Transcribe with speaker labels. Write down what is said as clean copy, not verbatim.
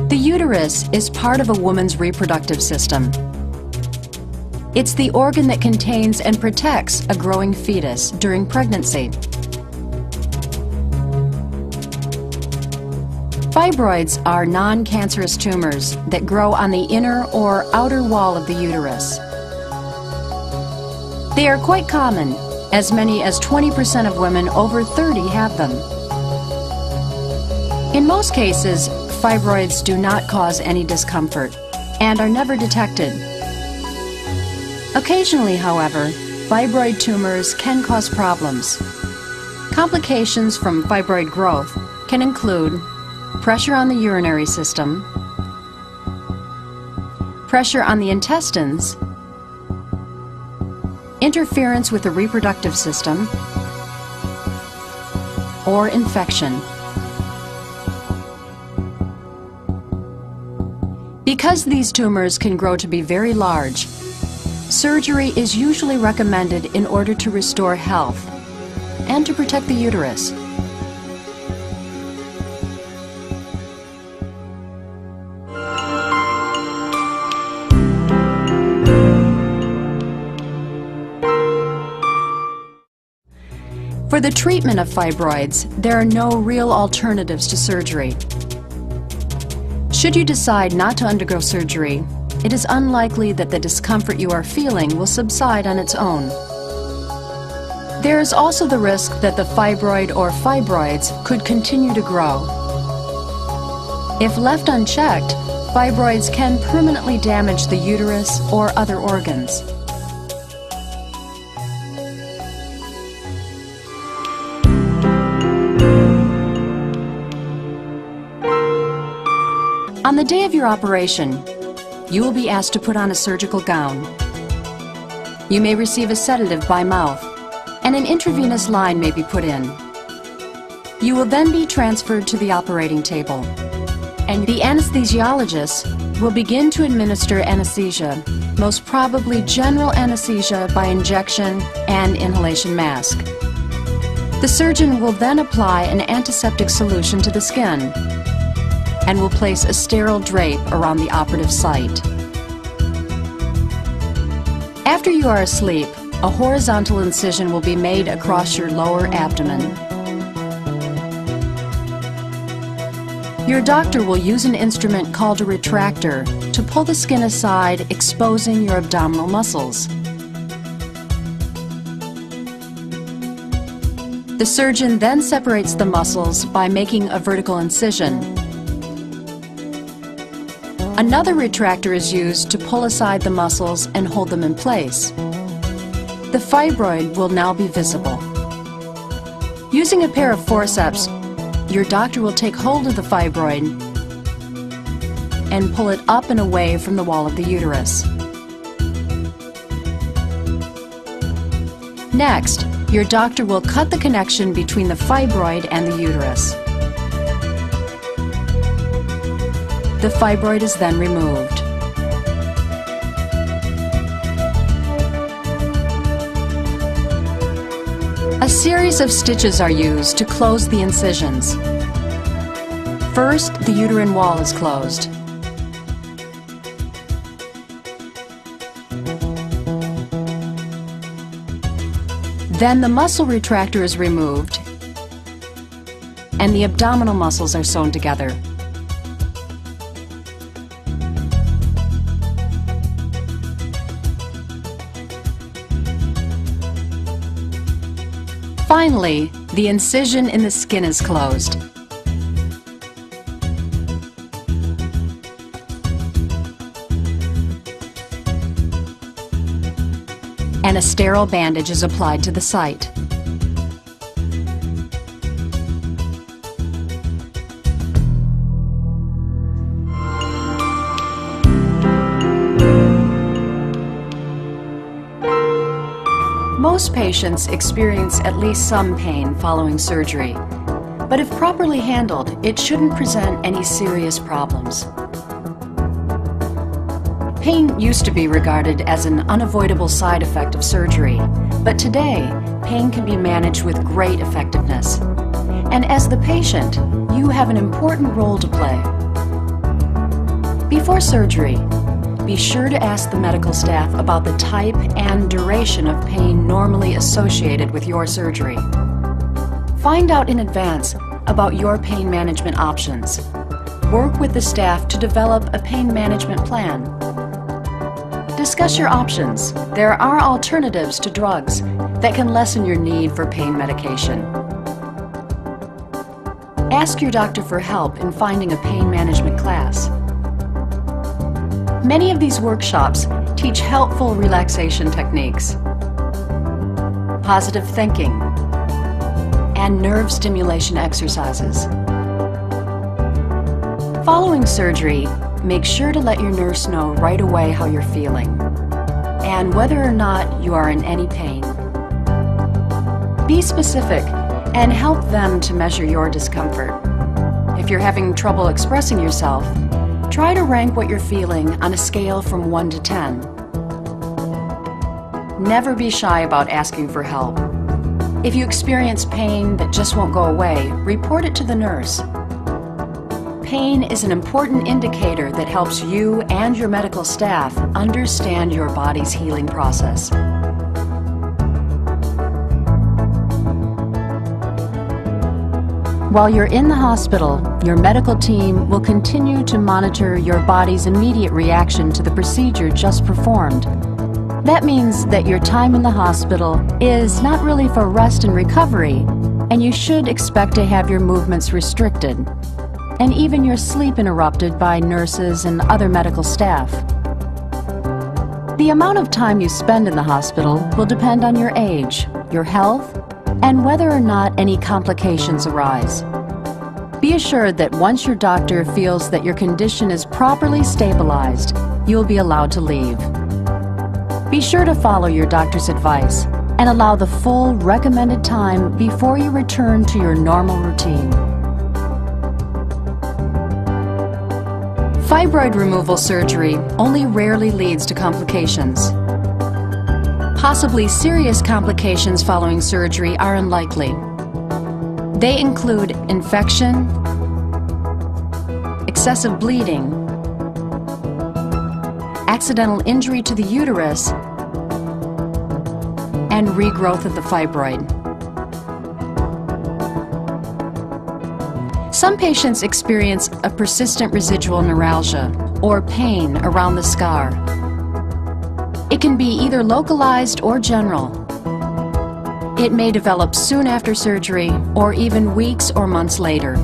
Speaker 1: The uterus is part of a woman's reproductive system. It's the organ that contains and protects a growing fetus during pregnancy. Fibroids are non-cancerous tumors that grow on the inner or outer wall of the uterus. They are quite common. As many as 20% of women over 30 have them. In most cases, fibroids do not cause any discomfort and are never detected. Occasionally, however, fibroid tumors can cause problems. Complications from fibroid growth can include pressure on the urinary system, pressure on the intestines, interference with the reproductive system, or infection. Because these tumors can grow to be very large, surgery is usually recommended in order to restore health and to protect the uterus. For the treatment of fibroids, there are no real alternatives to surgery. Should you decide not to undergo surgery, it is unlikely that the discomfort you are feeling will subside on its own. There is also the risk that the fibroid or fibroids could continue to grow. If left unchecked, fibroids can permanently damage the uterus or other organs. On the day of your operation, you will be asked to put on a surgical gown. You may receive a sedative by mouth, and an intravenous line may be put in. You will then be transferred to the operating table, and the anesthesiologist will begin to administer anesthesia, most probably general anesthesia by injection and inhalation mask. The surgeon will then apply an antiseptic solution to the skin and will place a sterile drape around the operative site. After you are asleep, a horizontal incision will be made across your lower abdomen. Your doctor will use an instrument called a retractor to pull the skin aside, exposing your abdominal muscles. The surgeon then separates the muscles by making a vertical incision. Another retractor is used to pull aside the muscles and hold them in place. The fibroid will now be visible. Using a pair of forceps, your doctor will take hold of the fibroid and pull it up and away from the wall of the uterus. Next, your doctor will cut the connection between the fibroid and the uterus. The fibroid is then removed. A series of stitches are used to close the incisions. First, the uterine wall is closed. Then the muscle retractor is removed, and the abdominal muscles are sewn together. Finally, the incision in the skin is closed. And a sterile bandage is applied to the site. Most patients experience at least some pain following surgery, but if properly handled, it shouldn't present any serious problems. Pain used to be regarded as an unavoidable side effect of surgery, but today, pain can be managed with great effectiveness. And as the patient, you have an important role to play. Before surgery, be sure to ask the medical staff about the type and duration of pain normally associated with your surgery. Find out in advance about your pain management options. Work with the staff to develop a pain management plan. Discuss your options. There are alternatives to drugs that can lessen your need for pain medication. Ask your doctor for help in finding a pain management class. Many of these workshops teach helpful relaxation techniques, positive thinking, and nerve stimulation exercises. Following surgery, make sure to let your nurse know right away how you're feeling and whether or not you are in any pain. Be specific and help them to measure your discomfort. If you're having trouble expressing yourself, try to rank what you're feeling on a scale from 1 to 10. Never be shy about asking for help. If you experience pain that just won't go away, report it to the nurse. Pain is an important indicator that helps you and your medical staff understand your body's healing process. While you're in the hospital, your medical team will continue to monitor your body's immediate reaction to the procedure just performed. That means that your time in the hospital is not really for rest and recovery, and you should expect to have your movements restricted, and even your sleep interrupted by nurses and other medical staff. The amount of time you spend in the hospital will depend on your age, your health, and whether or not any complications arise. Be assured that once your doctor feels that your condition is properly stabilized, you'll be allowed to leave. Be sure to follow your doctor's advice and allow the full recommended time before you return to your normal routine. Fibroid removal surgery only rarely leads to complications. Possibly serious complications following surgery are unlikely. They include infection, excessive bleeding, accidental injury to the uterus, and regrowth of the fibroid. Some patients experience a persistent residual neuralgia or pain around the scar. It can be either localized or general. It may develop soon after surgery or even weeks or months later.